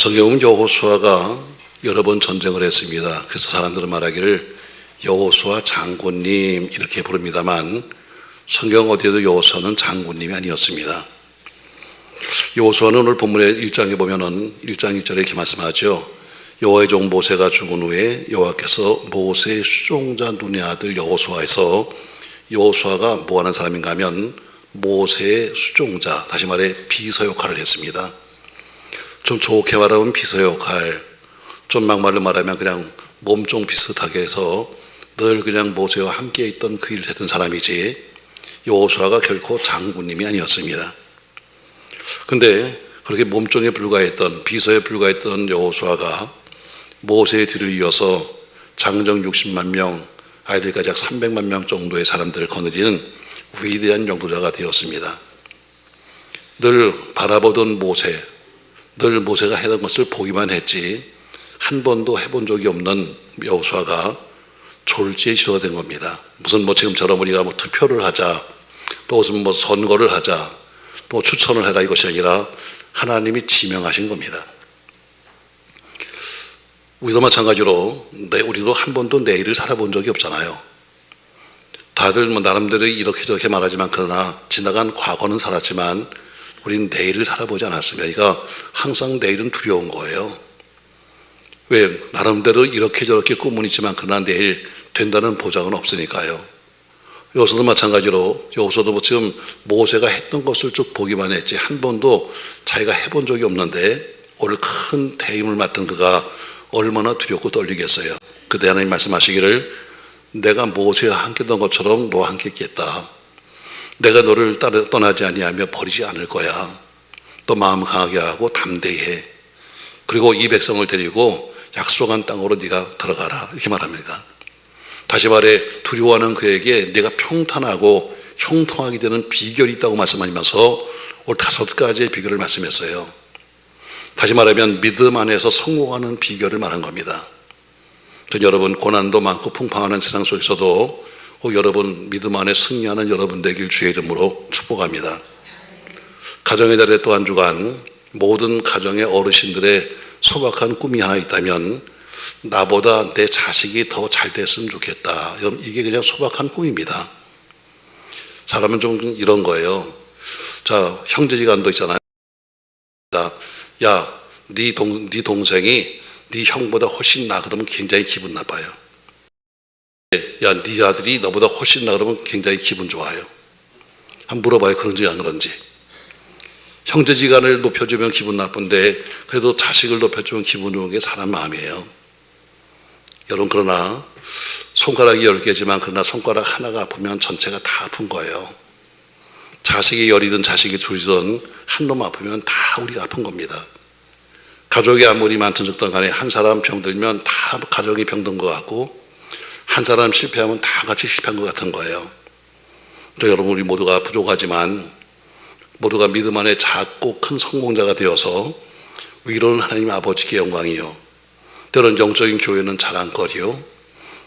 성경은 여호수아가 여러 번 전쟁을 했습니다. 그래서 사람들은 말하기를 여호수아 장군님 이렇게 부릅니다만 성경 어디에도 여호수아는 장군님이 아니었습니다. 여호수아는 오늘 본문의 1장에 보면은 1장 1절에 이렇게 말씀하죠. 여호와의 종 모세가 죽은 후에 여호와께서 모세의 수종자 눈의 아들 여호수아에서, 여호수아가 뭐 하는 사람인가 하면 모세의 수종자, 다시 말해 비서 역할을 했습니다. 좀 좋게 말하면 비서 역할, 좀 막말로 말하면 그냥 몸종 비슷하게 해서 늘 그냥 모세와 함께 있던 그 일을 했던 사람이지 여호수아가 결코 장군님이 아니었습니다. 근데 그렇게 몸종에 불과했던, 비서에 불과했던 여호수아가 모세의 뒤를 이어서 장정 60만 명, 아이들까지 약 300만 명 정도의 사람들을 거느리는 위대한 영도자가 되었습니다. 늘 바라보던 모세, 늘 모세가 해던 것을 보기만 했지 한 번도 해본 적이 없는 여호수아가 졸지에 지도가 된 겁니다. 무슨 지금처럼 우리가 투표를 하자, 또 무슨 선거를 하자, 또 추천을 해라 이것이 아니라 하나님이 지명하신 겁니다. 우리도 마찬가지로 우리도 한 번도 내일을 살아본 적이 없잖아요. 다들 나름대로 이렇게 저렇게 말하지만 그러나 지나간 과거는 살았지만 우리는 내일을 살아보지 않았습니다. 그러니까 항상 내일은 두려운 거예요. 왜? 나름대로 이렇게 저렇게 꿈은 있지만 그러나 내일 된다는 보장은 없으니까요. 여기서도 마찬가지로 여기서도 지금 모세가 했던 것을 쭉 보기만 했지 한 번도 자기가 해본 적이 없는데 오늘 큰 대임을 맡은 그가 얼마나 두렵고 떨리겠어요. 그때 하나님 말씀하시기를 내가 모세와 함께 했던 것처럼 너와 함께 있겠다. 내가 너를 떠나지 아니하며 버리지 않을 거야. 또 마음 강하게 하고 담대해. 그리고 이 백성을 데리고 약속한 땅으로 네가 들어가라 이렇게 말합니다. 다시 말해 두려워하는 그에게 네가 평탄하고 형통하게 되는 비결이 있다고 말씀하시면서 오늘 5가지의 비결을 말씀했어요. 다시 말하면 믿음 안에서 성공하는 비결을 말한 겁니다. 여러분 고난도 많고 풍파하는 세상 속에서도 꼭 여러분 믿음 안에 승리하는 여러분 되길 주의 이름으로 축복합니다. 가정의 달에 또 한 주간 모든 가정의 어르신들의 소박한 꿈이 하나 있다면 나보다 내 자식이 더 잘 됐으면 좋겠다. 여러분 이게 그냥 소박한 꿈입니다. 사람은 좀 이런 거예요. 자, 형제지간도 있잖아요. 야, 네 동생이 네 형보다 훨씬 나 그러면 굉장히 기분 나빠요. 야, 네 아들이 너보다 훨씬 나 그러면 굉장히 기분 좋아요. 한번 물어봐요. 그런지 안 그런지. 형제지간을 높여주면 기분 나쁜데 그래도 자식을 높여주면 기분 좋은 게 사람 마음이에요. 여러분 그러나 손가락이 10개지만 그러나 손가락 하나가 아프면 전체가 다 아픈 거예요. 자식이 10이든 자식이 2이든 한 놈 아프면 다 우리가 아픈 겁니다. 가족이 아무리 많든 적든 간에 한 사람 병들면 다 가족이 병든 것 같고 한 사람 실패하면 다 같이 실패한 것 같은 거예요. 여러분 우리 모두가 부족하지만 모두가 믿음 안에 작고 큰 성공자가 되어서 위로는 하나님 아버지께 영광이요, 때로는 영적인 교회는 자랑거리요,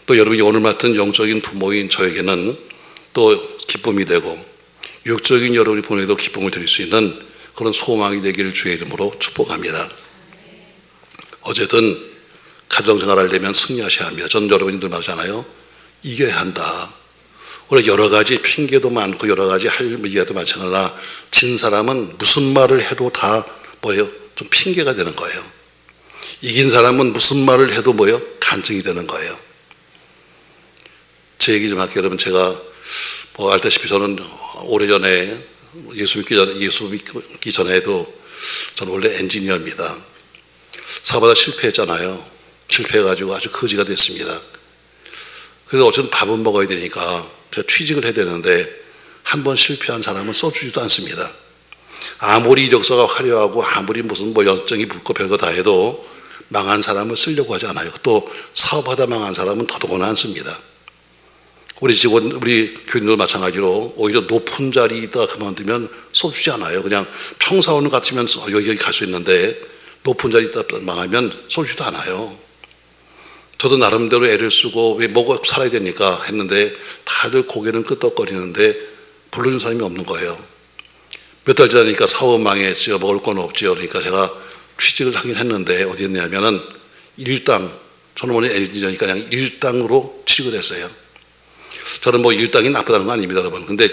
또 여러분이 오늘 맡은 영적인 부모인 저에게는 또 기쁨이 되고 육적인 여러분이 보내도 기쁨을 드릴 수 있는 그런 소망이 되기를 주의 이름으로 축복합니다. 어쨌든 가정생활 하려면 승리하셔야 합니다. 저는 여러분들 말하잖아요. 이겨야 한다. 우리 여러 가지 핑계도 많고 여러 가지 할 얘기도 많잖아요. 진 사람은 무슨 말을 해도 다 좀 핑계가 되는 거예요. 이긴 사람은 무슨 말을 해도 간증이 되는 거예요. 제 얘기 좀 할게요. 여러분 제가 알다시피 저는 오래전에 예수 믿기 전에도 저는 원래 엔지니어입니다. 사업하다 실패했잖아요. 실패해가지고 아주 거지가 됐습니다. 그래서 어쨌든 밥은 먹어야 되니까 제가 취직을 해야 되는데 한 번 실패한 사람은 써주지도 않습니다. 아무리 이력서가 화려하고 아무리 무슨 열정이 붙고 별거 다 해도 망한 사람을 쓰려고 하지 않아요. 또 사업하다 망한 사람은 더더구나 안 씁니다. 우리 직원, 우리 교인들 마찬가지로 오히려 높은 자리에 있다가 그만두면 써주지 않아요. 그냥 평사원 같으면 여기 갈 수 있는데 높은 자리에 있다가 망하면 써주지도 않아요. 저도 나름대로 애를 쓰고 왜 먹고 살아야 되니까 했는데 다들 고개는 끄덕거리는데 불러준 사람이 없는 거예요. 몇 달 지나니까 사업 망했지요. 먹을 건 없지요. 그러니까 제가 취직을 하긴 했는데 어디 했냐면은 일당, 저는 원래 엔지니어니까 그냥 일당으로 취직을 했어요. 저는 뭐 일당이 나쁘다는 거 아닙니다, 여러분. 근데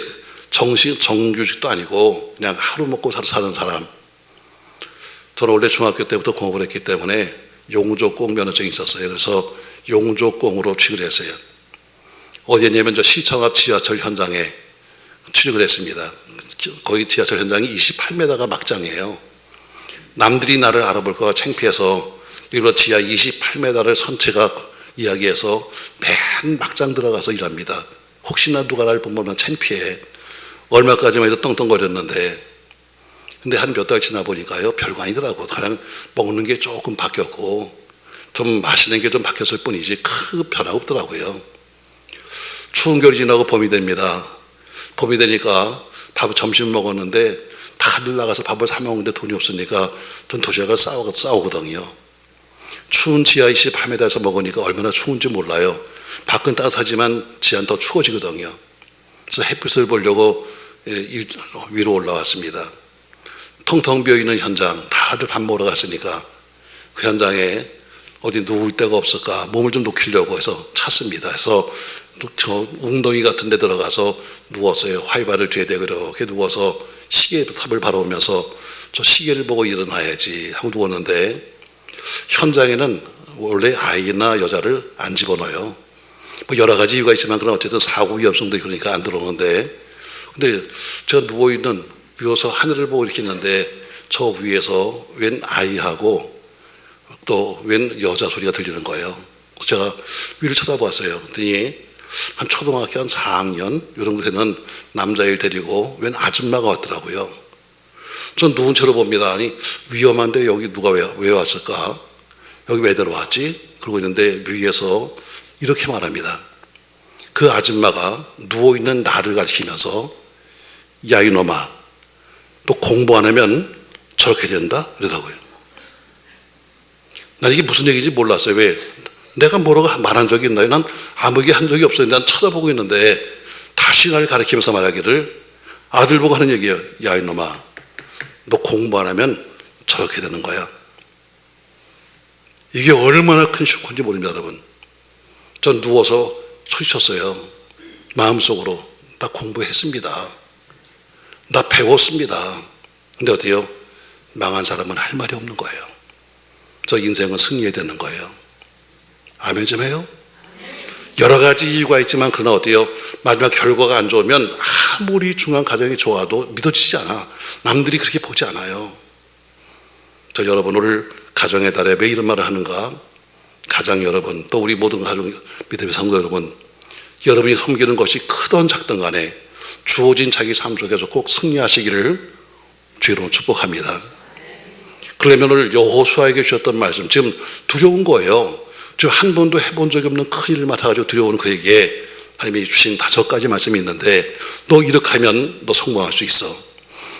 정규직도 아니고 그냥 하루 먹고 사는 사람. 저는 원래 중학교 때부터 공업을 했기 때문에 용접공 면허증이 있었어요. 그래서 용접공으로 취직을 했어요. 어디 했냐면 저 시청 앞 지하철 현장에 취직을 했습니다. 거기 지하철 현장이 28m가 막장이에요. 남들이 나를 알아볼까 창피해서 일부러 지하 28m를 선체가 이야기해서 맨 막장 들어가서 일합니다. 혹시나 누가 나를 보면 창피해. 얼마까지만 해도 떵떵거렸는데, 근데 한 몇 달 지나 보니까요, 별거 아니더라고. 그냥 먹는 게 조금 바뀌었고 좀 마시는 게 좀 바뀌었을 뿐이지 큰 변화가 없더라고요. 추운 겨울이 지나고 봄이 됩니다. 봄이 되니까 점심 먹었는데 다들 나가서 밥을 사 먹는데 돈이 없으니까 전 도시락을 싸우거든요. 추운 지하 28m에서 먹으니까 얼마나 추운지 몰라요. 밖은 따뜻하지만 지하는 더 추워지거든요. 그래서 햇빛을 보려고 위로 올라왔습니다. 텅텅 비어있는 현장, 다들 밥 먹으러 갔으니까 그 현장에 어디 누울 데가 없을까 몸을 좀 녹이려고 해서 찾습니다. 그래서 저 웅덩이 같은 데 들어가서 누웠어요. 화이바를 뒤에 대고 이렇게 누워서 시계탑을 바라보면서 저 시계를 보고 일어나야지 하고 누웠는데, 현장에는 원래 아이나 여자를 안 집어넣어요. 뭐 여러 가지 이유가 있지만 그런 어쨌든 사고 위험성도 그러니까 안 들어오는데, 근데 제가 누워서 하늘을 보고 이렇게 있는데 저 위에서 웬 아이하고 또 웬 여자 소리가 들리는 거예요. 제가 위를 쳐다보았어요. 그랬더니 한 초등학교 한 4학년 이 정도 되는 남자애를 데리고 웬 아줌마가 왔더라고요. 전 누운 채로 봅니다. 아니 위험한데 여기 누가 왜 왔을까? 여기 왜 들어왔지? 그러고 있는데 위에서 이렇게 말합니다. 그 아줌마가 누워있는 나를 가리키면서 야 이놈아, 너 공부 안 하면 저렇게 된다? 그러더라고요. 난 이게 무슨 얘기인지 몰랐어요. 왜? 내가 뭐라고 말한 적이 있나요? 난 아무 얘기 한 적이 없어요. 난 쳐다보고 있는데 다시 나를 가리키면서 말하기를, 아들 보고 하는 얘기예요. 야 이놈아, 너 공부 안 하면 저렇게 되는 거야. 이게 얼마나 큰 쇼크인지 모릅니다, 여러분. 전 누워서 소리쳤어요. 마음속으로 나 공부했습니다. 나 배웠습니다. 근데 어때요? 망한 사람은 할 말이 없는 거예요. 저 인생은 승리해야 되는 거예요. 아멘 좀 해요? 여러 가지 이유가 있지만 그러나 어때요? 마지막 결과가 안 좋으면 아무리 중요한 가정이 좋아도 믿어지지 않아. 남들이 그렇게 보지 않아요. 저 여러분, 오늘 가정의 달에 왜 이런 말을 하는가? 가장 여러분, 또 우리 모든 가정 믿음의 성도 여러분, 여러분이 섬기는 것이 크든 작든 간에 주어진 자기 삶 속에서 꼭 승리하시기를 주로 축복합니다. 그러면 오늘 여호수아에게 주셨던 말씀, 지금 두려운 거예요. 지금 한 번도 해본 적이 없는 큰 일을 맡아가지고 두려운 그에게 하나님이 주신 5가지 말씀이 있는데, 너 이렇게 하면 너 성공할 수 있어,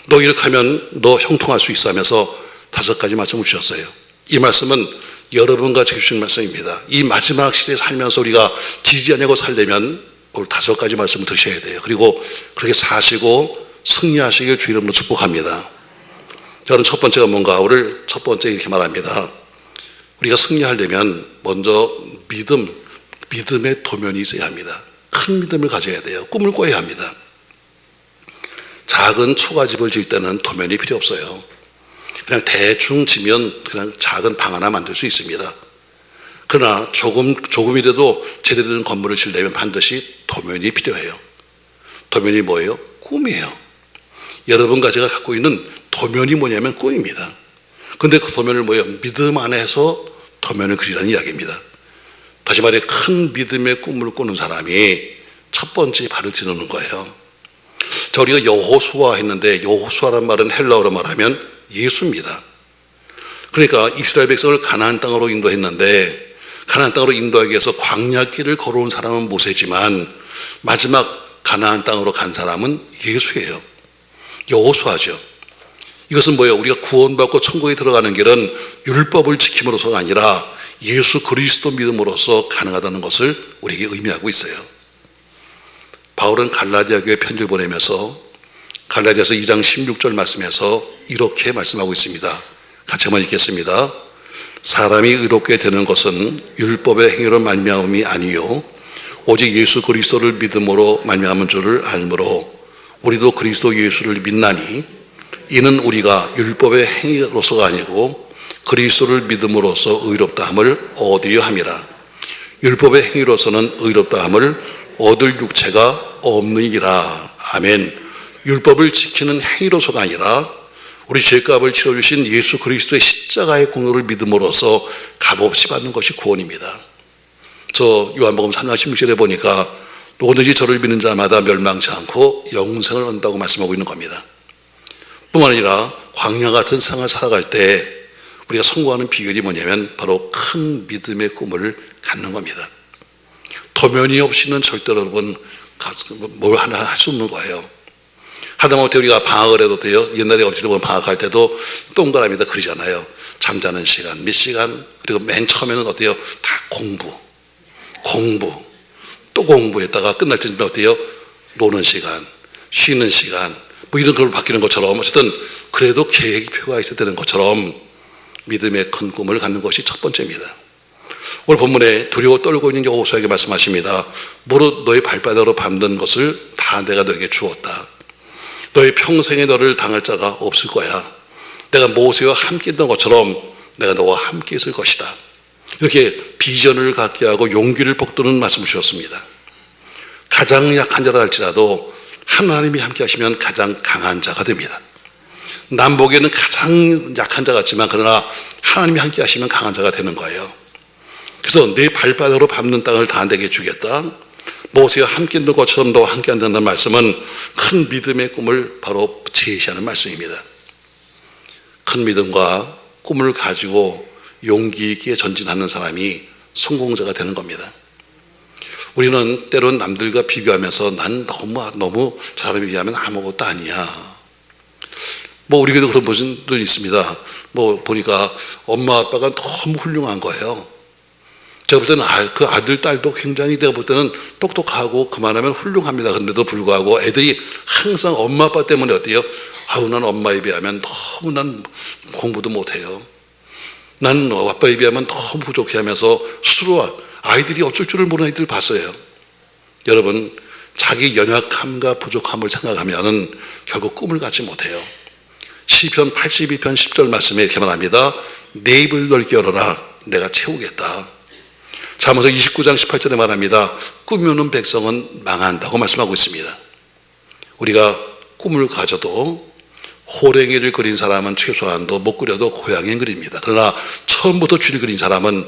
너 이렇게 하면 너 형통할 수 있어 하면서 5가지 말씀을 주셨어요. 이 말씀은 여러분과 제가 주신 말씀입니다. 이 마지막 시대에 살면서 우리가 지지 않고 살려면 오늘 5가지 말씀을 들으셔야 돼요. 그리고 그렇게 사시고 승리하시길 주 이름으로 축복합니다. 저는 첫 번째가 뭔가, 오늘 첫 번째 이렇게 말합니다. 우리가 승리하려면 먼저 믿음의 도면이 있어야 합니다. 큰 믿음을 가져야 돼요. 꿈을 꿔야 합니다. 작은 초가집을 지을 때는 도면이 필요 없어요. 그냥 대충 지면 그냥 작은 방 하나 만들 수 있습니다. 그러나 조금이라도 제대로 된 건물을 지으려면 반드시 도면이 필요해요. 도면이 뭐예요? 꿈이에요. 여러분과 제가 갖고 있는 도면이 뭐냐면 꿈입니다. 그런데 그 도면을 뭐예요? 믿음 안에서 도면을 그리라는 이야기입니다. 다시 말해, 큰 믿음의 꿈을 꾸는 사람이 첫 번째 발을 디디는 거예요. 자, 우리가 여호수아 했는데, 여호수아란 말은 헬라어로 말하면 예수입니다. 그러니까 이스라엘 백성을 가나안 땅으로 인도했는데, 가나안 땅으로 인도하기 위해서 광야길을 걸어온 사람은 모세지만 마지막 가나안 땅으로 간 사람은 예수예요. 여호수아죠. 이것은 뭐예요? 우리가 구원받고 천국에 들어가는 길은 율법을 지킴으로서가 아니라 예수 그리스도 믿음으로써 가능하다는 것을 우리에게 의미하고 있어요. 바울은 갈라디아 교회 편지를 보내면서 갈라디아서 2장 16절 말씀에서 이렇게 말씀하고 있습니다. 같이 한번 읽겠습니다. 사람이 의롭게 되는 것은 율법의 행위로 말미암음이 아니요 오직 예수 그리스도를 믿음으로 말미암은 줄을 알므로 우리도 그리스도 예수를 믿나니 이는 우리가 율법의 행위로서가 아니고 그리스도를 믿음으로써 의롭다함을 얻으려 함이라. 율법의 행위로서는 의롭다함을 얻을 육체가 없느니라. 아멘. 율법을 지키는 행위로서가 아니라 우리 죄값을 치러주신 예수 그리스도의 십자가의 공로를 믿음으로써 값없이 받는 것이 구원입니다. 저 요한복음 3장 16절에 보니까 오늘이 저를 믿는 자마다 멸망치 않고 영생을 얻는다고 말씀하고 있는 겁니다. 뿐만 아니라 광야 같은 세상을 살아갈 때 우리가 성공하는 비결이 뭐냐면 바로 큰 믿음의 꿈을 갖는 겁니다. 도면이 없이는 절대로 여러분 뭘 하나 할 수 없는 거예요. 하다못해 우리가 방학을 해도 돼요. 옛날에 어릴 때 보면 방학할 때도 동그라미다 그리잖아요. 잠자는 시간, 몇 시간, 그리고 맨 처음에는 어때요? 다 공부, 또 공부했다가 끝날 때는 어때요? 노는 시간, 쉬는 시간, 뭐 이런 걸 바뀌는 것처럼 어쨌든 그래도 계획표가 있어야 되는 것처럼 믿음의 큰 꿈을 갖는 것이 첫 번째입니다. 오늘 본문에 두려워 떨고 있는 여호수아에게 말씀하십니다. 무릇 너의 발바닥으로 밟는 것을 다 내가 너에게 주었다. 너의 평생에 너를 당할 자가 없을 거야. 내가 모세와 함께 있던 것처럼 내가 너와 함께 있을 것이다. 이렇게 비전을 갖게 하고 용기를 북돋는 말씀을 주셨습니다. 가장 약한 자라 할지라도 하나님이 함께 하시면 가장 강한 자가 됩니다. 남 보기에는 가장 약한 자 같지만 그러나 하나님이 함께 하시면 강한 자가 되는 거예요. 그래서 내 발바닥으로 밟는 땅을 다 내게 주겠다. 모세와 함께 있는 것처럼 너와 함께 한다는 말씀은 큰 믿음의 꿈을 바로 제시하는 말씀입니다. 큰 믿음과 꿈을 가지고 용기 있게 전진하는 사람이 성공자가 되는 겁니다. 우리는 때로는 남들과 비교하면서 난 너무 저 사람에 비하면 아무것도 아니야. 뭐 우리에게도 그런 분도 있습니다. 뭐 보니까 엄마 아빠가 너무 훌륭한 거예요. 제가 볼 때는 그 아들 딸도 굉장히 내가 볼 때는 똑똑하고 그만하면 훌륭합니다. 그런데도 불구하고 애들이 항상 엄마 아빠 때문에 어때요? 아우 난 엄마에 비하면 너무 난 공부도 못해요. 난 아빠에 비하면 너무 부족해 하면서 스스로 아이들이 어쩔 줄을 모르는 아이들을 봤어요. 여러분 자기 연약함과 부족함을 생각하면 결국 꿈을 갖지 못해요. 시편 82편 10절 말씀에 이렇게 말합니다. 내 입을 넓게 열어라 내가 채우겠다. 잠언서 29장 18절에 말합니다. 꿈이 오는 백성은 망한다고 말씀하고 있습니다. 우리가 꿈을 가져도 호랭이를 그린 사람은 최소한도 못 그려도 고양이는 그립니다. 그러나 처음부터 줄이 그린 사람은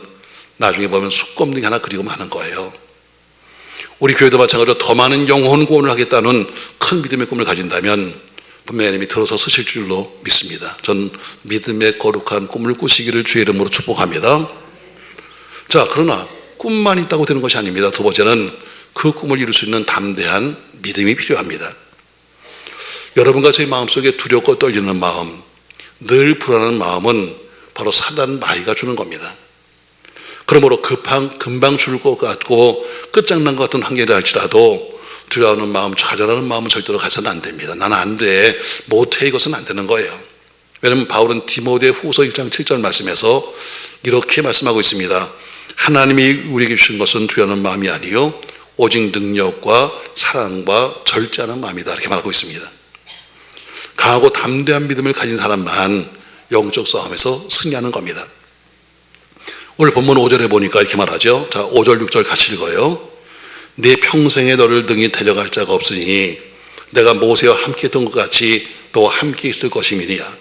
나중에 보면 수검등이 하나 그리고 마는 거예요. 우리 교회도 마찬가지로 더 많은 영혼 구원을 하겠다는 큰 믿음의 꿈을 가진다면 분명히 하나님이 들어서 쓰실 줄로 믿습니다. 전 믿음의 거룩한 꿈을 꾸시기를 주의 이름으로 축복합니다. 자, 그러나 꿈만 있다고 되는 것이 아닙니다. 두 번째는 그 꿈을 이룰 수 있는 담대한 믿음이 필요합니다. 여러분과 제 마음속에 두렵고 떨리는 마음, 늘 불안한 마음은 바로 사단 마귀가 주는 겁니다. 그러므로 금방 죽을 것 같고 끝장난 것 같은 환경이라 할지라도 두려워하는 마음, 좌절하는 마음은 절대로 가서는 안 됩니다. 나는 안 돼, 못해, 이것은 안 되는 거예요. 왜냐하면 바울은 디모데 후서 1장 7절 말씀에서 이렇게 말씀하고 있습니다. 하나님이 우리에게 주신 것은 두려워하는 마음이 아니요 오직 능력과 사랑과 절제하는 마음이다 이렇게 말하고 있습니다. 강하고 담대한 믿음을 가진 사람만 영적 싸움에서 승리하는 겁니다. 오늘 본문 5절에 보니까 이렇게 말하죠. 자, 5절 6절 같이 읽어요. 내 평생에 너를 능히 데려갈 자가 없으니 내가 모세와 함께 했던 것 같이 너와 함께 있을 것임이니라.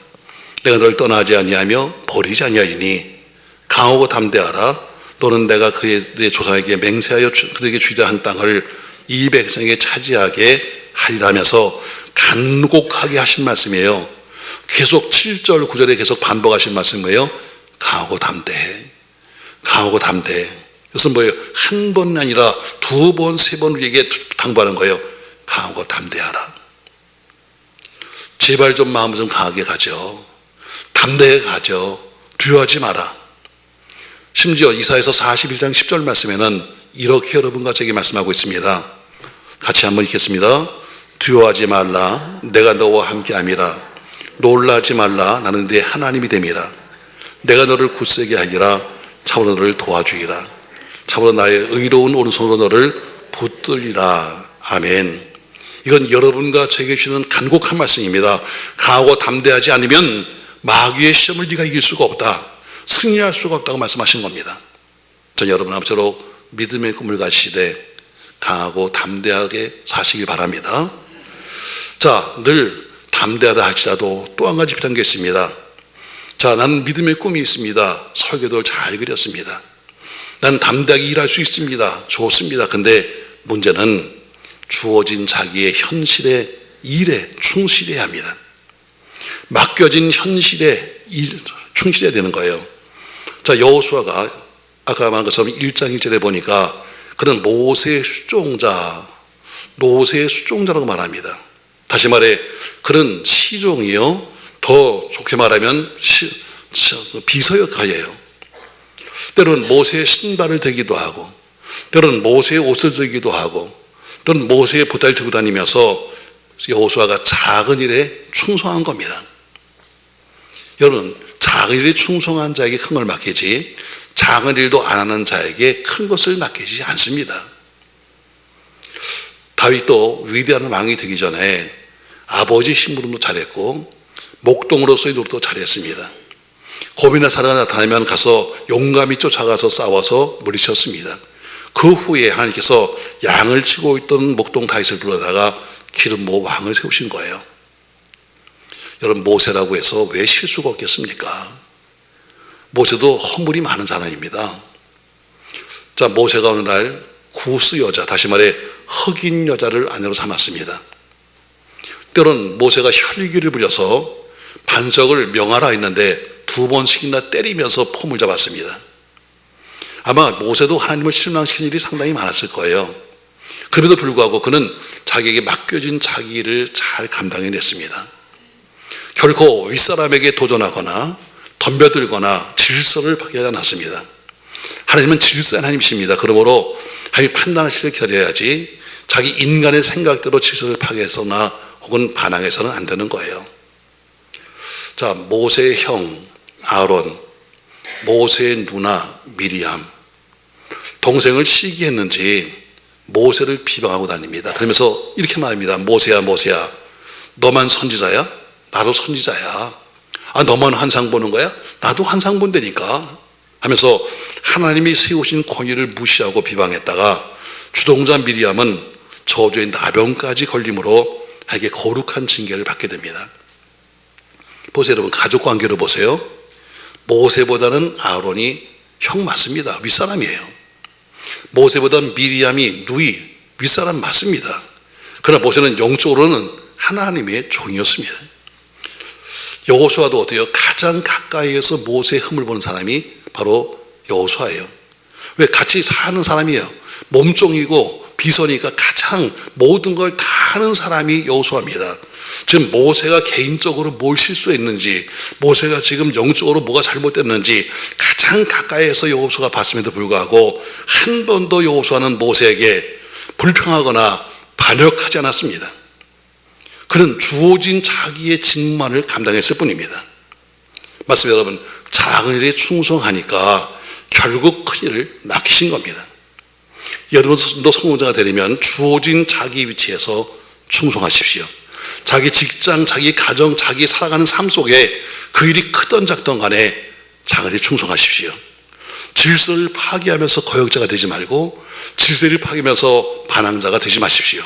내가 너를 떠나지 아니하며 버리지 아니하리니 강하고 담대하라. 너는 내가 그의 조상에게 맹세하여 그들에게 주리라 한 땅을 이 백성에게 차지하게 하리라면서 간곡하게 하신 말씀이에요. 계속 7절 9절에 계속 반복하신 말씀이에요. 강하고 담대해. 강하고 담대해. 이것은 뭐예요? 한 번이 아니라 두 번, 세 번 우리에게 당부하는 거예요. 강하고 담대하라. 제발 좀 마음을 좀 강하게 가져. 담대하게 가져. 두려워하지 마라. 심지어 이사야서 41장 10절 말씀에는 이렇게 여러분과 제게 말씀하고 있습니다. 같이 한번 읽겠습니다. 두려워하지 말라. 내가 너와 함께함이라. 놀라지 말라. 나는 네 하나님이 됨이라. 내가 너를 굳세게 하기라. 참으로 너를 도와주리라. 참으로 나의 의로운 오른손으로 너를 붙들리라. 아멘. 이건 여러분과 저에게 주시는 간곡한 말씀입니다. 강하고 담대하지 않으면 마귀의 시험을 네가 이길 수가 없다. 승리할 수가 없다고 말씀하신 겁니다. 전 여러분 아무쪼록 믿음의 꿈을 가지시되 강하고 담대하게 사시길 바랍니다. 자, 늘 담대하다 할지라도 또 한 가지 필요한 게 있습니다. 자, 나는 믿음의 꿈이 있습니다. 설교도 잘 그렸습니다. 나는 담대하게 일할 수 있습니다. 좋습니다. 근데 문제는 주어진 자기의 현실의 일에 충실해야 합니다. 맡겨진 현실에 충실해야 되는 거예요. 자, 여호수아가 아까 말한 것처럼 1장 1절에 보니까 그는 모세의 수종자라고 말합니다. 다시 말해 그는 시종이요, 더 좋게 말하면 비서 역할이에요. 때로는 모세의 신발을 들기도 하고, 때로는 모세의 옷을 들기도 하고, 또는 모세의 보따리를 들고 다니면서 여호수아가 작은 일에 충성한 겁니다. 여러분, 작은 일에 충성한 자에게 큰 걸 맡기지 작은 일도 안 하는 자에게 큰 것을 맡기지 않습니다. 다윗도 위대한 왕이 되기 전에 아버지 심부름도 잘했고 목동으로서의 노릇도 잘했습니다. 고민한 사자가 나타나면 가서 용감히 쫓아가서 싸워서 물리쳤습니다. 그 후에 하나님께서 양을 치고 있던 목동 다윗을 불러다가 기름 부어 왕을 세우신 거예요. 여러분, 모세라고 해서 왜 실수가 없겠습니까? 모세도 허물이 많은 사람입니다. 자, 모세가 어느 날 구스 여자, 다시 말해 흑인 여자를 아내로 삼았습니다. 때로는 모세가 혈기를 부려서 반석을 명하라 했는데 2번씩이나 때리면서 폼을 잡았습니다. 아마 모세도 하나님을 실망시킨 일이 상당히 많았을 거예요. 그럼에도 불구하고 그는 자기에게 맡겨진 자기 일을 잘 감당해냈습니다. 결코 윗사람에게 도전하거나 덤벼들거나 질서를 파괴하지 않았습니다. 하나님은 질서의 하나님이십니다. 그러므로 하나님이 판단하시길 기다려야지 자기 인간의 생각대로 질서를 파괴해서나 혹은 반항해서는 안 되는 거예요. 자, 모세의 형 아론, 모세의 누나 미리암, 동생을 시기했는지 모세를 비방하고 다닙니다. 그러면서 이렇게 말합니다. 모세야, 모세야, 너만 선지자야? 나도 선지자야. 아, 너만 환상 보는 거야? 나도 환상 본다니까 하면서 하나님이 세우신 권위를 무시하고 비방했다가 주동자 미리암은 저주의 나병까지 걸림으로 하에게 거룩한 징계를 받게 됩니다. 보세요, 여러분, 가족 관계로 보세요. 모세보다는 아론이 형 맞습니다. 윗사람이에요. 모세보다는 미리암이 누이, 윗사람 맞습니다. 그러나 모세는 영적으로는 하나님의 종이었습니다. 여호수아도 어때요? 가장 가까이에서 모세의 흠을 보는 사람이 바로 여호수아예요. 왜? 같이 사는 사람이에요. 몸종이고 비서니까 가장 모든 걸 다 하는 사람이 여호수아입니다. 지금 모세가 개인적으로 뭘 실수했는지, 모세가 지금 영적으로 뭐가 잘못됐는지 가장 가까이에서 여호수아가 봤음에도 불구하고 한 번도 여호수아는 모세에게 불평하거나 반역하지 않았습니다. 그는 주어진 자기의 직무만을 감당했을 뿐입니다. 맞습니다, 여러분. 작은 일에 충성하니까 결국 큰 일을 맡기신 겁니다. 여러분도 성공자가 되려면 주어진 자기 위치에서 충성하십시오. 자기 직장, 자기 가정, 자기 살아가는 삶 속에 그 일이 크던 작던 간에 작은 일에 충성하십시오. 질서를 파괴하면서 거역자가 되지 말고 질서를 파괴하면서 반항자가 되지 마십시오.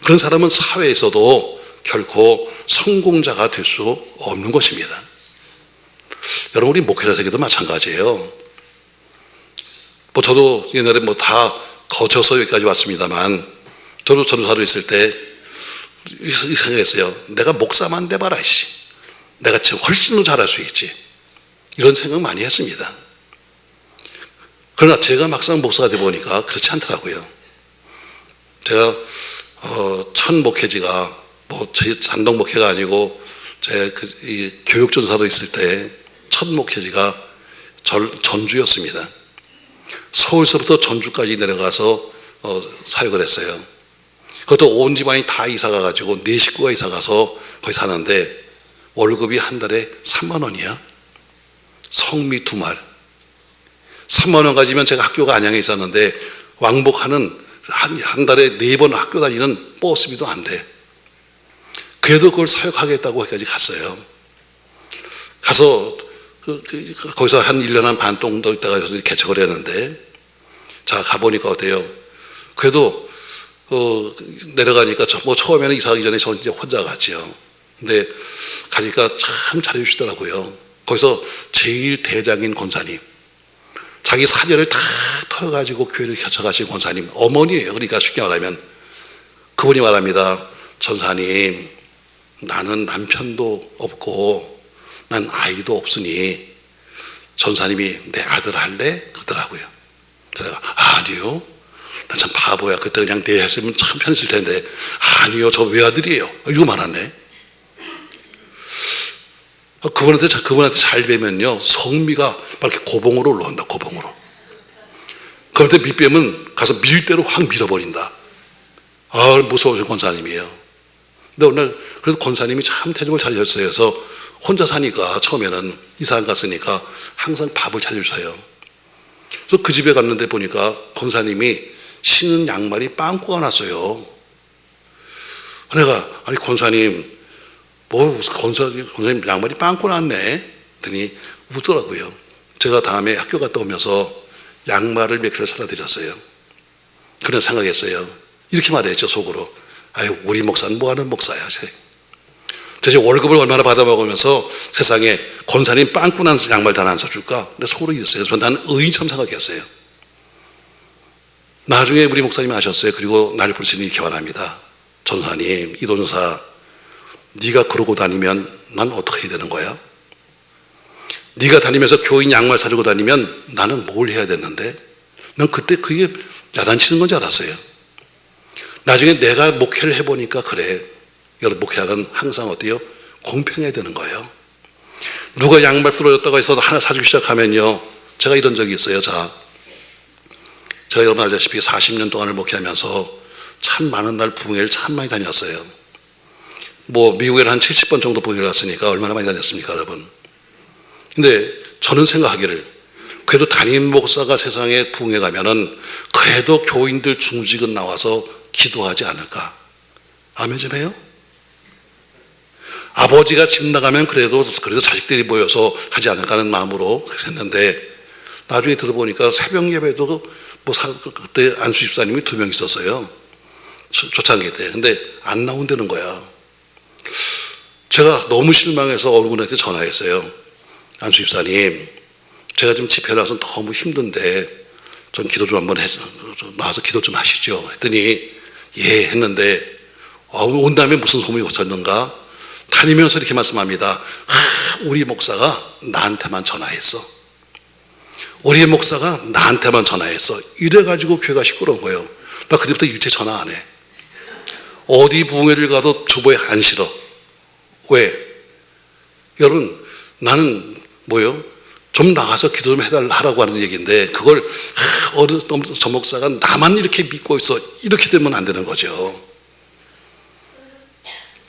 그런 사람은 사회에서도 결코 성공자가 될 수 없는 것입니다. 여러분, 우리 목회자 세계도 마찬가지예요. 저도 옛날에 다 거쳐서 여기까지 왔습니다만, 저도 전도사로 있을 때 이 생각했어요. 내가 목사만 돼봐라, 내가 훨씬 더 잘할 수 있지. 이런 생각 많이 했습니다. 그러나 제가 막상 목사가 돼 보니까 그렇지 않더라고요. 제가 첫 목회지가 제 단독 목회가 아니고 제가 교육전사로 있을 때 첫 목회지가 전주였습니다. 서울서부터 전주까지 내려가서 사역을 했어요. 그것도 온 집안이 다 이사 가가지고 4식구가 이사 가서 거기 사는데 월급이 한 달에 3만 원이야. 성미 2말. 3만 원 가지면 제가 학교가 안양에 있었는데 왕복하는 한 달에 4번 학교 다니는 버스비도 안 돼. 그래도 그걸 사역하겠다고 거기까지 갔어요. 가서 거기서 한 1년 한 반 정도 있다가 개척을 했는데, 자 가보니까 어때요? 그래도 내려가니까 뭐 처음에는 이사 가기 전에 저 이제 혼자 갔지요. 근데 가니까 참 잘해주시더라고요. 거기서 제일 대장인 권사님, 자기 사제를 다 털어가지고 교회를 개척하신 권사님 어머니예요. 그러니까 쉽게 말하면 그분이 말합니다. 전사님, 나는 남편도 없고 난 아이도 없으니 전사님이 내 아들 할래? 그러더라고요. 제가 아니요, 난 참 바보야. 그때 그냥 내 했으면 참 편했을 텐데. 아니요, 저 외아들이에요. 이거 말았네. 그분한테 잘 뵈면요, 성미가 막 이렇게 고봉으로 올라온다. 고봉으로. 그런데 밑배면 가서 밀 대로 확 밀어버린다. 아, 무서우신 권사님이에요. 근데 오늘 그래도 권사님이 참 대접을 잘 해줬어요. 그래서 혼자 사니까 처음에는 이사 안 갔으니까 항상 밥을 차려주세요. 그래서 그 집에 갔는데 보니까 권사님이 신은 양말이 빵꾸가 났어요. 내가 아니 권사님, 뭐 권사님 양말이 빵꾸 났네? 그랬더니 웃더라고요. 제가 다음에 학교 갔다 오면서 양말을 몇 개를 사다 드렸어요. 그런 생각했어요. 이렇게 말했죠, 속으로. 아유, 우리 목사는 뭐 하는 목사야. 대체 월급을 얼마나 받아먹으면서 세상에 권사님 빵꾸 난 양말 다 안 사줄까? 근데 속으로 이랬어요. 그래서 나는 의인처럼 생각했어요. 나중에 우리 목사님이 하셨어요. 그리고 날 부르시니 이렇게 말합니다. 전사님, 이도전사, 네가 그러고 다니면 난 어떻게 해야 되는 거야? 네가 다니면서 교인 양말 사주고 다니면 나는 뭘 해야 되는데? 난 그때 그게 야단치는 건지 알았어요. 나중에 내가 목회를 해보니까 그래. 여러분, 목회하는 항상 어때요? 공평해야 되는 거예요. 누가 양말 뚫어졌다고 해서 하나 사주기 시작하면요, 제가 이런 적이 있어요. 제가 여러분 알다시피 40년 동안을 목회하면서 참 많은 날 부흥회를 참 많이 다녔어요. 뭐 미국에는 한 70번 정도 부흥회를 갔으니까 얼마나 많이 다녔습니까, 여러분? 근데 저는 생각하기를, 그래도 담임 목사가 세상에 부흥회 가면은 그래도 교인들 중직은 나와서 기도하지 않을까? 아멘 좀 해요? 아버지가 집 나가면 그래도 자식들이 모여서 하지 않을까 하는 마음으로 했는데, 나중에 들어보니까 새벽 예배도 뭐 그때 안수 집사님이 2명 있었어요. 초창기 때. 근데 안 나온다는 거야. 제가 너무 실망해서 어른한테 전화했어요. 안수 집사님, 제가 지금 집회 나와서 너무 힘든데 전 기도 좀 한번 나와서 기도 좀 하시죠. 했더니 예 했는데, 온 다음에 무슨 소문이 없었는가? 다니면서 이렇게 말씀합니다. 우리 목사가 나한테만 전화했어. 우리 목사가 나한테만 전화했어. 이래가지고 교회가 시끄러운 거예요. 나 그때부터 일체 전화 안 해. 어디 부흥회를 가도 주보에 안 실어. 왜? 여러분, 나는 뭐요? 좀 나가서 기도 좀 해달라고 하는 얘기인데, 그걸 저 목사가 나만 이렇게 믿고 있어, 이렇게 되면 안 되는 거죠.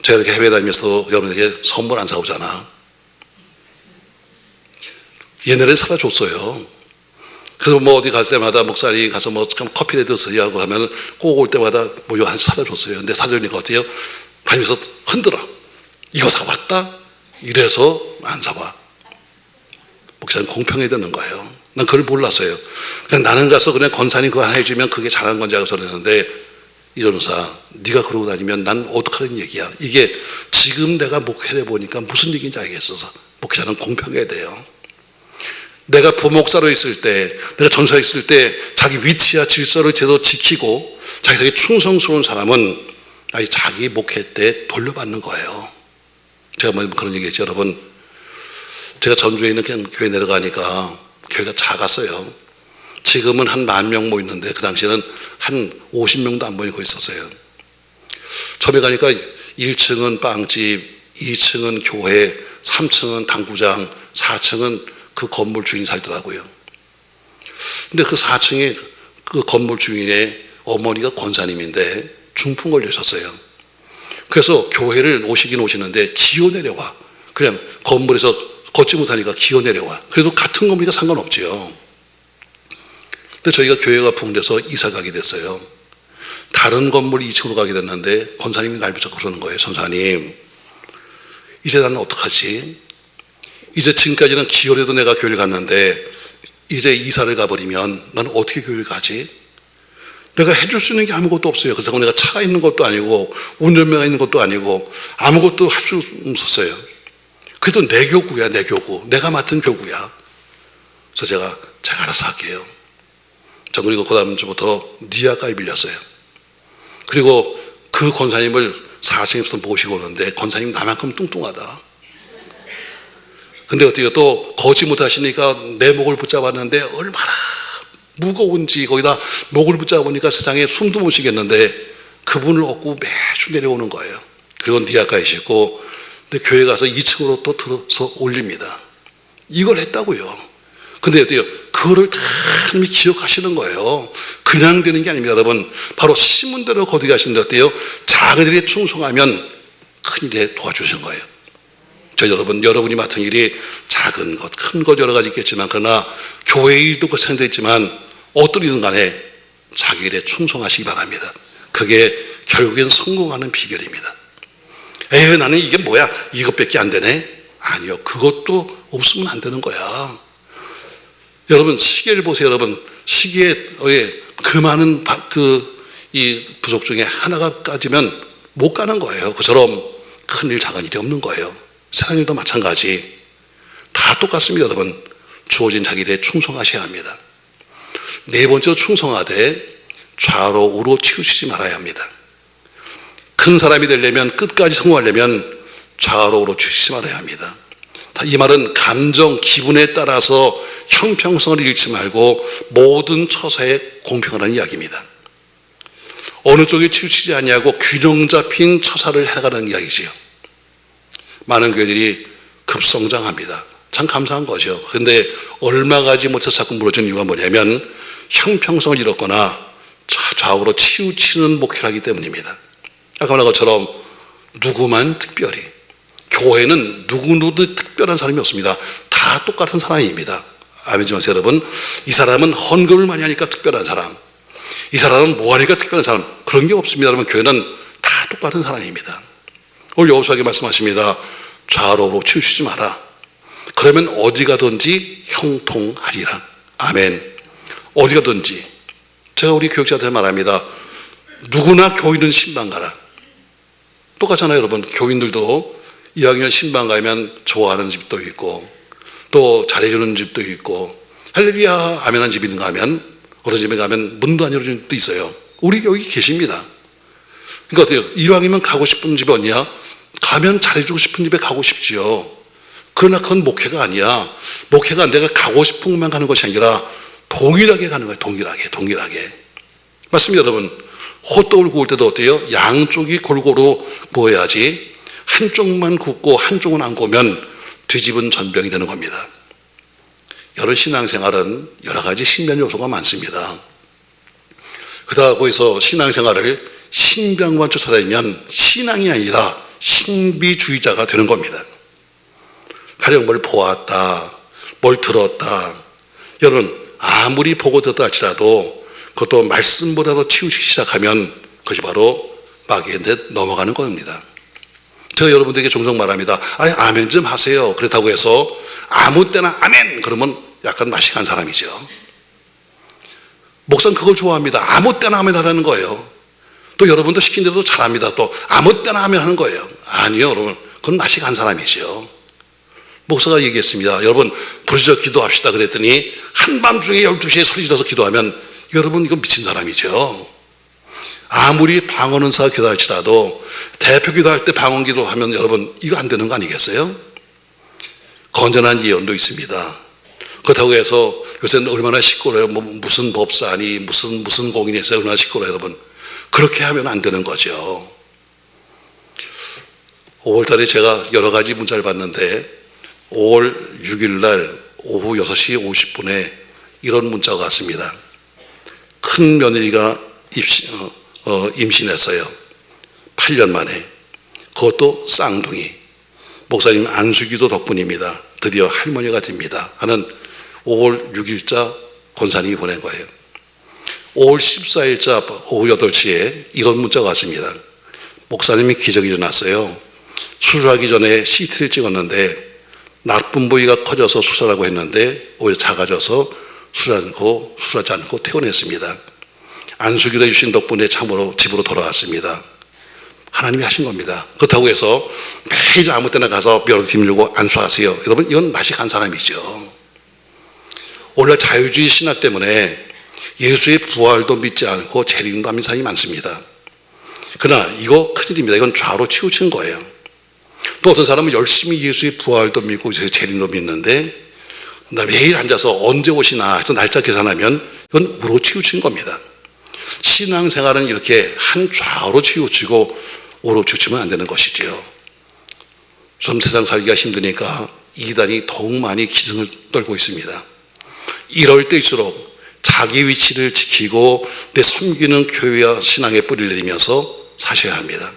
제가 이렇게 해외 다니면서 여러분에게 선물 안 사오잖아. 옛날에 사다 줬어요. 그래서 뭐 어디 갈 때마다 목사님 가서 뭐 커피라도 드세요 하면 꼭 올 때마다 뭐 하나 사다 줬어요. 근데 사주니까 어때요? 다니면서 흔들어. 이거 사왔다? 이래서 안 사와. 목사님 공평해야 되는 거예요. 난 그걸 몰랐어요. 그냥 나는 가서 그냥 권사님 그거 하나 해주면 그게 잘한 건지 알고 그랬는데, 이전사, 네가 그러고 다니면 난 어떡하는 얘기야. 이게 지금 내가 목회를 해보니까 무슨 얘기인지 알겠어서. 목회자는 공평해야 돼요. 내가 부목사로 있을 때, 내가 전사에 있을 때 자기 위치와 질서를 제대로 지키고 자기에게 충성스러운 사람은 자기 목회 때 돌려받는 거예요. 제가 뭐 그런 얘기했죠. 여러분, 제가 전주에 있는 교회 내려가니까 교회가 작았어요. 지금은 한 10,000명 모이는데 그 당시에는 한 50명도 안 모이고 있었어요. 처음에 가니까 1층은 빵집, 2층은 교회, 3층은 당구장, 4층은 그 건물 주인이 살더라고요. 근데 그 4층에 그 건물 주인의 어머니가 권사님인데 중풍 걸리셨어요. 그래서 교회를 오시긴 오시는데 기어 내려와. 그냥 건물에서 걷지 못하니까 기어 내려와. 그래도 같은 건물이니까 상관없지요. 근데 저희가 교회가 붕괴해서 이사 가게 됐어요. 다른 건물 2층으로 가게 됐는데 권사님이 날 붙잡고 그러는 거예요. 전사님, 이제 나는 어떡하지? 이제 지금까지는 기어라도 내가 교회를 갔는데 이제 이사를 가버리면 나는 어떻게 교회를 가지? 내가 해줄 수 있는 게 아무것도 없어요. 그렇다고 내가 차가 있는 것도 아니고 운전면허가 있는 것도 아니고 아무것도 할 수 없었어요. 그래도 내 교구야, 내 교구. 내가 맡은 교구야. 그래서 제가 알아서 할게요. 전 그리고 그 다음 주부터 니아까지 빌렸어요. 그리고 그 권사님을 4층에서 모시고 오는데 권사님 나만큼 뚱뚱하다. 근데 어떻게 또 걷지 못하시니까 내 목을 붙잡았는데 얼마나 무거운지 거기다 목을 붙잡으니까 세상에 숨도 못 쉬겠는데 그분을 얻고 매주 내려오는 거예요. 그리고 니아까지 싣고 근데 교회 가서 2층으로 또 들어서 올립니다. 이걸 했다고요. 근데 어때요? 그거를 다 하나님이 기억하시는 거예요. 그냥 되는 게 아닙니다. 여러분, 바로 신문대로 거두게 하시는데 어때요? 작은 일에 충성하면 큰 일에 도와주시는 거예요. 여러분이 맡은 일이 작은 것, 큰 것 여러 가지 있겠지만 그러나 교회 일도 거창되어 있지만 어떤 일이든 간에 자기 일에 충성하시기 바랍니다. 그게 결국엔 성공하는 비결입니다. 나는 이게 뭐야? 이것밖에 안 되네? 아니요. 그것도 없으면 안 되는 거야. 여러분, 시계를 보세요. 여러분, 시계에 그 많은 이 부족 중에 하나가 까지면 못 가는 거예요. 그처럼 큰일 작은 일이 없는 거예요. 세상 일도 마찬가지. 다 똑같습니다. 여러분, 주어진 자기 일에 충성하셔야 합니다. 네 번째로 충성하되 좌로 우로 치우치지 말아야 합니다. 큰 사람이 되려면, 끝까지 성공하려면 좌로 우로 치우치지 말아야 합니다. 이 말은 감정, 기분에 따라서 형평성을 잃지 말고 모든 처사에 공평하라는 이야기입니다. 어느 쪽에 치우치지 아니하고 균형 잡힌 처사를 해가는 이야기지요. 많은 교회들이 급성장합니다. 참 감사한 거죠. 그런데 얼마 가지 못해서 자꾸 무너지는 이유가 뭐냐면 형평성을 잃었거나 좌우로 치우치는 목회를 하기 때문입니다. 아까 말한 것처럼 누구만 특별히, 교회는 누구도 특별한 사람이 없습니다. 다 똑같은 사람입니다. 아멘지 마세요, 여러분. 이 사람은 헌금을 많이 하니까 특별한 사람, 이 사람은 뭐 하니까 특별한 사람, 그런 게 없습니다. 여러분, 교회는 다 똑같은 사람입니다. 오늘 여호수아에게 말씀하십니다. 좌우로 치우치지 마라. 그러면 어디 가든지 형통하리라. 아멘. 어디 가든지. 제가 우리 교육자한테 말합니다. 누구나 교인은 신방 가라. 똑같잖아요, 여러분. 교인들도 2학년 신방 가면 좋아하는 집도 있고 또 잘해주는 집도 있고 할렐루야 아멘한 집이 있는가 하면 어떤 집에 가면 문도 안 열어주는 집도 있어요. 우리 여기 계십니다. 그러니까 어때요? 이왕이면 가고 싶은 집이 어디냐? 가면 잘해주고 싶은 집에 가고 싶지요. 그러나 그건 목회가 아니야. 목회가 내가 가고 싶은 곳만 가는 것이 아니라 동일하게 가는 거예요. 동일하게. 맞습니다, 여러분. 호떡을 구울 때도 어때요? 양쪽이 골고루 구워야지 한쪽만 굽고 한쪽은 안 구우면 뒤집은 전병이 되는 겁니다. 여러 신앙생활은 여러 가지 신변 요소가 많습니다. 그러다 해서 신앙생활을 신병만 쫓아다니면 신앙이 아니라 신비주의자가 되는 겁니다. 가령 뭘 보았다, 뭘 들었다. 여러분, 아무리 보고 들었다 할지라도 그것도 말씀보다도 치우치기 시작하면 그것이 바로 마귀의 넷 넘어가는 겁니다. 제가 여러분들에게 종종 말합니다. 아멘 좀 하세요. 그렇다고 해서 아무 때나 아멘 그러면 약간 맛이 간 사람이죠. 목사는 그걸 좋아합니다. 아무 때나 아멘 하라는 거예요. 또 여러분도 시킨 대로 잘합니다. 또 아무 때나 아멘 하는 거예요. 아니요, 여러분. 그건 맛이 간 사람이죠. 목사가 얘기했습니다. 여러분, 부르짖어 기도합시다. 그랬더니 한밤중에 12시에 소리 질러서 기도하면 여러분 이거 미친 사람이죠. 아무리 방언 은사가 기도할지라도 대표 기도할 때 방언 기도하면 여러분 이거 안 되는 거 아니겠어요? 건전한 예언도 있습니다. 그렇다고 해서 요새는 얼마나 시끄러워요. 무슨 법사니 무슨 공인이 있어요. 얼마나 시끄러워요, 여러분. 그렇게 하면 안 되는 거죠. 5월 달에 제가 여러 가지 문자를 받는데 5월 6일 날 오후 6시 50분에 이런 문자가 왔습니다. 큰 며느리가 임신했어요. 8년 만에. 그것도 쌍둥이. 목사님 안수기도 덕분입니다. 드디어 할머니가 됩니다 하는 5월 6일자 권사님이 보낸 거예요. 5월 14일자 오후 8시에 이런 문자가 왔습니다. 목사님이 기적이 일어났어요. 수술하기 전에 CT를 찍었는데 나쁜 부위가 커져서 수술하라고 했는데 오히려 작아져서 수술하지 않고 퇴원했습니다. 안수기도 해주신 덕분에 참으로 집으로 돌아왔습니다. 하나님이 하신 겁니다. 그렇다고 해서 매일 아무 때나 가서 뼈를 뒤밀고 안수하세요. 여러분, 이건 맛이 간 사람이죠. 오늘날 자유주의 신학 때문에 예수의 부활도 믿지 않고 재림도 안 믿는 사람이 많습니다. 그러나 이거 큰일입니다. 이건 좌로 치우친 거예요. 또 어떤 사람은 열심히 예수의 부활도 믿고 재림도 믿는데 매일 앉아서 언제 오시나 해서 날짜 계산하면 이건 우로 치우친 겁니다. 신앙생활은 이렇게 한 좌로 치우치고 우로 치우치면 안 되는 것이지요. 좀 세상 살기가 힘드니까 이단이 더욱 많이 기승을 떨고 있습니다. 이럴 때일수록 자기 위치를 지키고 내 섬기는 교회와 신앙에 뿌리를 내리면서 사셔야 합니다.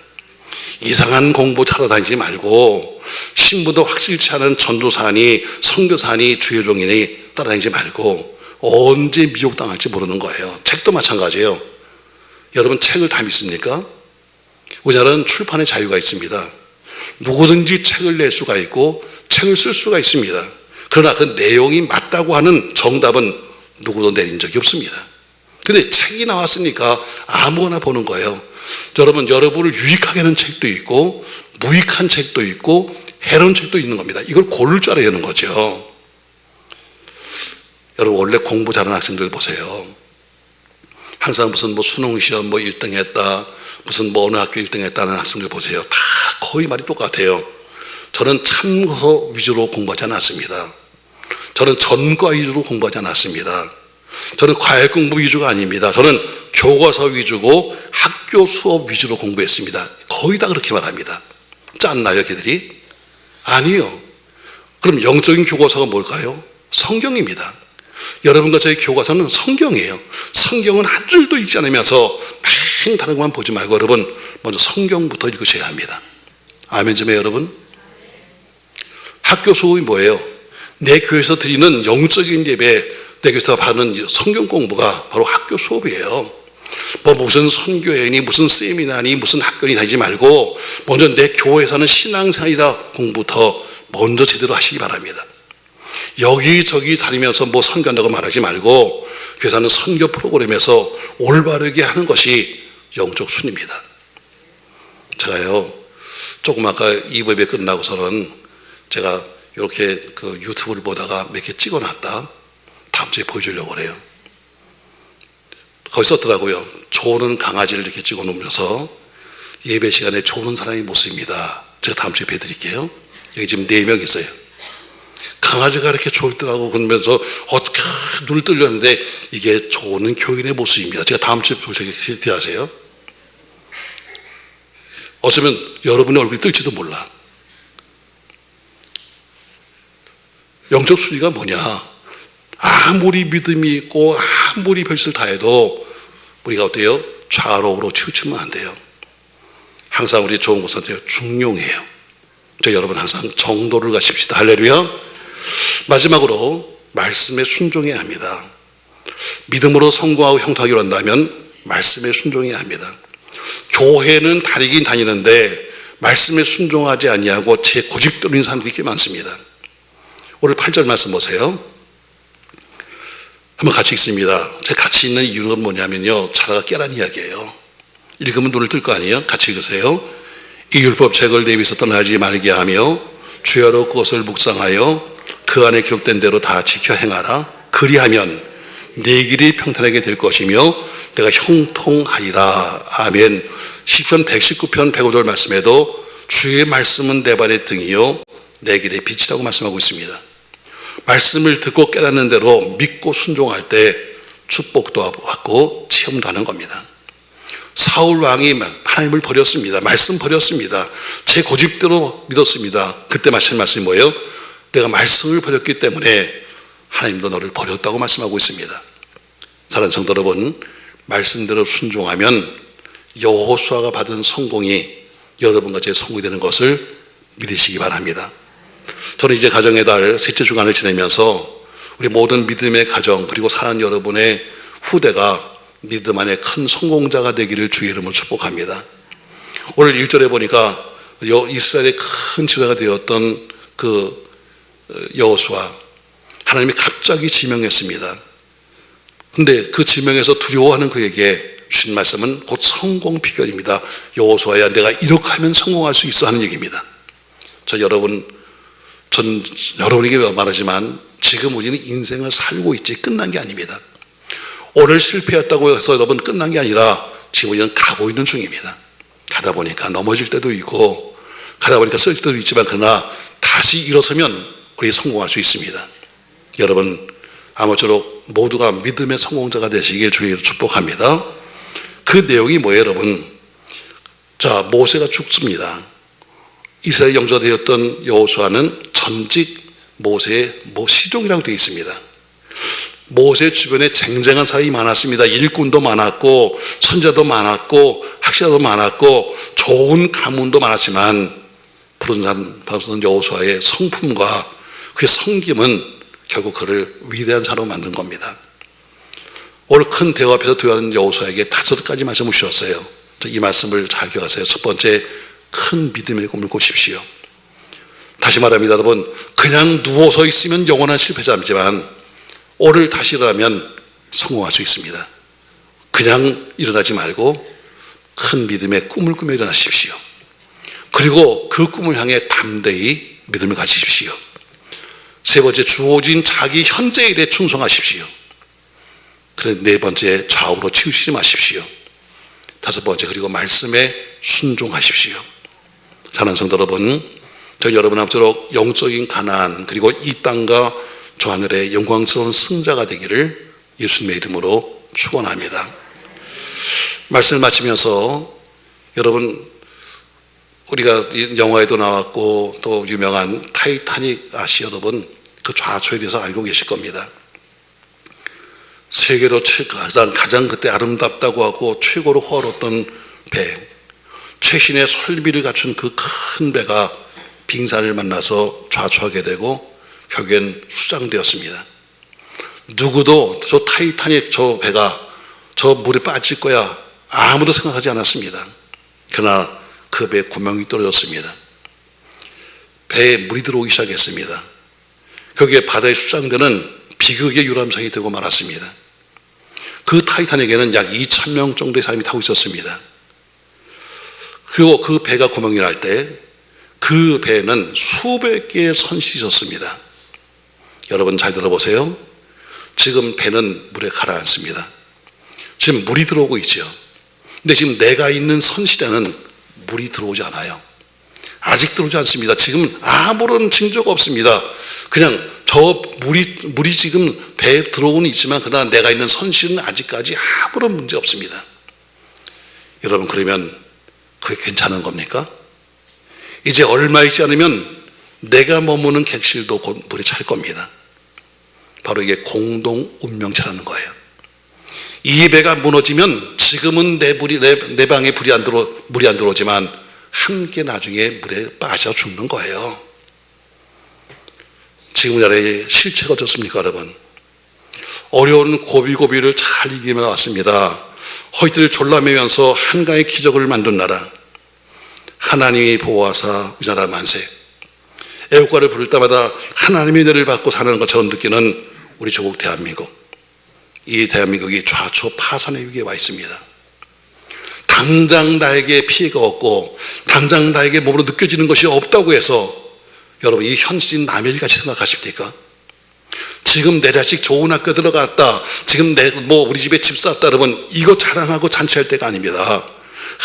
이상한 공부 찾아다니지 말고 신부도 확실치 않은 전도사니 선교사니 주요종이니 따라다니지 말고 언제 미혹당할지 모르는 거예요. 책도 마찬가지예요. 여러분, 책을 다 믿습니까? 우리나라는 출판의 자유가 있습니다. 누구든지 책을 낼 수가 있고 책을 쓸 수가 있습니다. 그러나 그 내용이 맞다고 하는 정답은 누구도 내린 적이 없습니다. 근데 책이 나왔으니까 아무거나 보는 거예요. 여러분, 여러분을 유익하게 하는 책도 있고 무익한 책도 있고 해로운 책도 있는 겁니다. 이걸 고를 줄 알아야 하는 거죠. 여러분, 원래 공부 잘하는 학생들 보세요. 항상 무슨 수능시험 1등 했다, 무슨 어느 학교 1등 했다는 학생들 보세요. 다 거의 말이 똑같아요. 저는 참고서 위주로 공부하지 않았습니다. 저는 전과 위주로 공부하지 않았습니다. 저는 과외 공부 위주가 아닙니다. 저는 교과서 위주고 학교 수업 위주로 공부했습니다. 거의 다 그렇게 말합니다. 짰나요, 걔들이? 아니요. 그럼 영적인 교과서가 뭘까요? 성경입니다. 여러분과 저의 교과서는 성경이에요. 성경은 한 줄도 읽지 않으면서 맨 다른 것만 보지 말고 여러분 먼저 성경부터 읽으셔야 합니다. 아멘 좀 해요, 여러분. 학교 수업이 뭐예요? 내 교회에서 드리는 영적인 예배, 내 교회에서 받는 성경 공부가 바로 학교 수업이에요. 무슨 선교회니 무슨 세미나니 무슨 학교니 다니지 말고 먼저 내 교회에서 하는 신앙생활이라 공부부터 먼저 제대로 하시기 바랍니다. 여기저기 다니면서 선교한다고 말하지 말고 교회에서 하는 선교 프로그램에서 올바르게 하는 것이 영적 순입니다. 제가요, 조금 아까 이번 예배 끝나고서는 제가 이렇게 유튜브를 보다가 몇 개 찍어놨다 다음 주에 보여주려고 그래요. 거기 썼더라고요. 조는 강아지를 이렇게 찍어놓으면서 예배 시간에 조는 사람의 모습입니다. 제가 다음 주에 뵈드릴게요. 여기 지금 4명 있어요. 강아지가 이렇게 졸 때라고 그러면서 어떻게 눈을 뜨려는데 이게 조는 교인의 모습입니다. 제가 다음 주에 볼 테니 기대하세요. 어쩌면 여러분의 얼굴이 뜰지도 몰라. 영적 순위가 뭐냐? 아무리 믿음이 있고 아무리 별짓을 다 해도 우리가 어때요? 좌로우로 치우치면 안 돼요. 항상 우리 좋은 곳은 중용해요. 여러분 항상 정도를 가십시다. 할렐루야. 마지막으로 말씀에 순종해야 합니다. 믿음으로 성공하고 형통하기로 한다면 말씀에 순종해야 합니다. 교회는 다니긴 다니는데 말씀에 순종하지 아니하고 제 고집대로 있는 사람들이 꽤 많습니다. 오늘 8절 말씀 보세요. 한번 같이 읽습니다. 제가 같이 읽는 이유가 뭐냐면요, 자다가 깨란 이야기예요. 읽으면 눈을 뜰 거 아니에요? 같이 읽으세요. 이 율법책을 내 입에서 떠나지 말게 하며 주야로 그것을 묵상하여 그 안에 기록된 대로 다 지켜 행하라. 그리하면 내 길이 평탄하게 될 것이며 내가 형통하리라. 아멘. 시편 119편 105절 말씀에도 주의 말씀은 내 발의 등이요 내 길의 빛이라고 말씀하고 있습니다. 말씀을 듣고 깨닫는 대로 믿고 순종할 때 축복도 받고 체험도 하는 겁니다. 사울 왕이 하나님을 버렸습니다. 말씀 버렸습니다. 제 고집대로 믿었습니다. 그때 하신 말씀이 뭐예요? 내가 말씀을 버렸기 때문에 하나님도 너를 버렸다고 말씀하고 있습니다. 사랑하는 성도 여러분, 말씀대로 순종하면 여호수아가 받은 성공이 여러분과 제 성공이 되는 것을 믿으시기 바랍니다. 저는 이제 가정의 달 셋째 주간을 지내면서 우리 모든 믿음의 가정 그리고 사는 여러분의 후대가 믿음 안에 큰 성공자가 되기를 주의 이름으로 축복합니다. 오늘 1절에 보니까 이스라엘의 큰 지도자가 되었던 그 여호수아, 하나님이 갑자기 지명했습니다. 근데 그 지명에서 두려워하는 그에게 주신 말씀은 곧 성공 비결입니다. 여호수아야, 내가 이렇게 하면 성공할 수 있어 하는 얘기입니다. 전 여러분에게 말하지만 지금 우리는 인생을 살고 있지 끝난 게 아닙니다. 오늘 실패했다고 해서 여러분 끝난 게 아니라 지금 우리는 가고 있는 중입니다. 가다 보니까 넘어질 때도 있고 가다 보니까 쓸 때도 있지만 그러나 다시 일어서면 우리 성공할 수 있습니다. 여러분 아무쪼록 모두가 믿음의 성공자가 되시길 주의로 축복합니다. 그 내용이 뭐예요, 여러분? 자, 모세가 죽습니다. 이스라엘 영주가 되었던 여호수아는 전직 모세의 시종이라고 되어 있습니다. 모세 주변에 쟁쟁한 사람이 많았습니다. 일꾼도 많았고 선자도 많았고 학자도 많았고 좋은 가문도 많았지만 푸른 여호수아의 성품과 그의 성김은 결국 그를 위대한 사람으로 만든 겁니다. 오늘 큰 대화 앞에서 대화하는 여호수아에게 5가지 말씀을 주셨어요. 이 말씀을 잘 기억하세요. 첫 번째, 큰 믿음의 꿈을 꾸십시오. 다시 말합니다, 여러분. 그냥 누워서 있으면 영원한 실패자이지만 오늘 다시 일어나면 성공할 수 있습니다. 그냥 일어나지 말고 큰 믿음의 꿈을 꾸며 일어나십시오. 그리고 그 꿈을 향해 담대히 믿음을 가지십시오. 세 번째, 주어진 자기 현재 일에 충성하십시오. 그리고 네 번째, 좌우로 치우치지 마십시오. 다섯 번째, 그리고 말씀에 순종하십시오. 사랑하는 성도 여러분, 저희 여러분 앞서록 영적인 가나안 그리고 이 땅과 저 하늘의 영광스러운 승자가 되기를 예수님의 이름으로 축원합니다. 말씀을 마치면서 여러분, 우리가 영화에도 나왔고 또 유명한 타이타닉 아시 여러분, 그 좌초에 대해서 알고 계실 겁니다. 세계로 가장 그때 아름답다고 하고 최고로 호화로웠던 배, 최신의 설비를 갖춘 그 큰 배가 빙산을 만나서 좌초하게 되고 결국엔 수장되었습니다. 누구도 저 타이타닉 저 배가 저 물에 빠질 거야 아무도 생각하지 않았습니다. 그러나 그 배에 구멍이 뚫어졌습니다. 배에 물이 들어오기 시작했습니다. 거기에 바다에 수장되는 비극의 유람선이 되고 말았습니다. 그 타이타닉에는 약 2,000명 정도의 사람이 타고 있었습니다. 그리고 그 배가 구멍이 날 때 그 배에는 수백 개의 선실이 있었습니다. 여러분 잘 들어보세요. 지금 배는 물에 가라앉습니다. 지금 물이 들어오고 있죠. 근데 지금 내가 있는 선실에는 물이 들어오지 않아요. 아직 들어오지 않습니다. 지금 아무런 징조가 없습니다. 그냥 저 물이 지금 배에 들어오는 있지만 그러나 내가 있는 선실은 아직까지 아무런 문제 없습니다. 여러분 그러면 그게 괜찮은 겁니까? 이제 얼마 있지 않으면 내가 머무는 객실도 곧 물에 찰 겁니다. 바로 이게 공동 운명체라는 거예요. 이 배가 무너지면 지금은 내 방에 물이 안 들어오지만 함께 나중에 물에 빠져 죽는 거예요. 지금 우리나라의 실체가 어떻습니까, 여러분? 어려운 고비고비를 잘 이기며 왔습니다. 허리띠를 졸라매면서 한가의 기적을 만든 나라. 하나님이 보호하사 우리나라 만세. 애국가를 부를 때마다 하나님의 은혜를 받고 사는 것처럼 느끼는 우리 조국 대한민국. 이 대한민국이 좌초 파산의 위기에 와 있습니다. 당장 나에게 피해가 없고 당장 나에게 몸으로 느껴지는 것이 없다고 해서 여러분 이 현실인 남의 일같이 생각하십니까? 지금 내 자식 좋은 학교 들어갔다, 지금 우리 집에 집 샀다, 여러분 이거 자랑하고 잔치할 때가 아닙니다.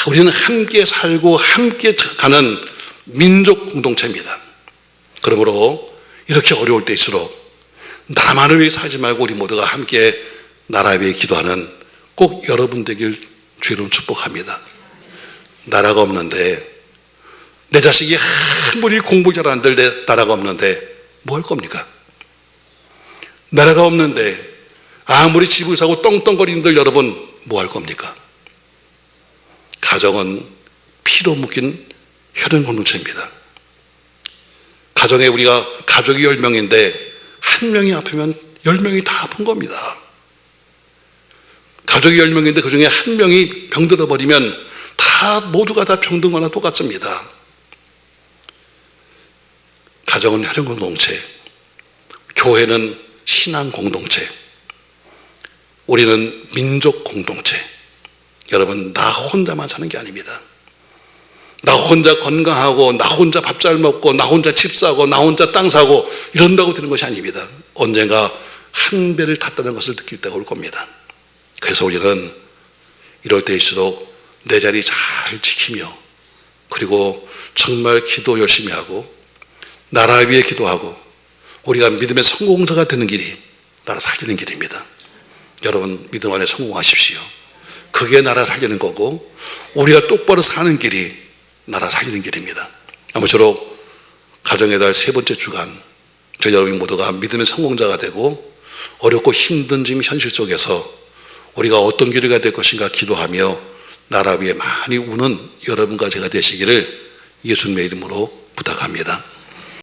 우리는 함께 살고 함께 가는 민족 공동체입니다. 그러므로 이렇게 어려울 때일수록 나만을 위해 살지 말고 우리 모두가 함께 나라에 위해 기도하는 꼭 여러분 되길 주의로 축복합니다. 나라가 없는데, 내 자식이 아무리 공부 잘 안 될 나라가 없는데 뭐 할 겁니까? 나라가 없는데 아무리 집을 사고 떵떵거리는들 여러분 뭐 할 겁니까? 가정은 피로 묶인 혈연 공동체입니다. 가정에 우리가 가족이 10명인데 한 명이 아프면 10명이 다 아픈 겁니다. 가족이 10명인데 그중에 한 명이 병들어 버리면 다 모두가 다 병든 거나 똑같습니다. 가정은 혈연 공동체, 교회는 신앙 공동체, 우리는 민족 공동체. 여러분, 나 혼자만 사는 게 아닙니다. 나 혼자 건강하고, 나 혼자 밥 잘 먹고, 나 혼자 집 사고, 나 혼자 땅 사고 이런다고 되는 것이 아닙니다. 언젠가 한 배를 탔다는 것을 느낄 때가 올 겁니다. 그래서 우리는 이럴 때일수록 내 자리 잘 지키며, 그리고 정말 기도 열심히 하고 나라 위해 기도하고 우리가 믿음의 성공자가 되는 길이 나라 살리는 길입니다. 여러분, 믿음 안에 성공하십시오. 그게 나라 살리는 거고, 우리가 똑바로 사는 길이 나라 살리는 길입니다. 아무쪼록 가정의 달 3번째 주간, 저희 여러분 모두가 믿음의 성공자가 되고 어렵고 힘든 지금 현실 속에서 우리가 어떤 길을 가야 될 것인가 기도하며 나라 위에 많이 우는 여러분과 제가 되시기를 예수님의 이름으로 부탁합니다.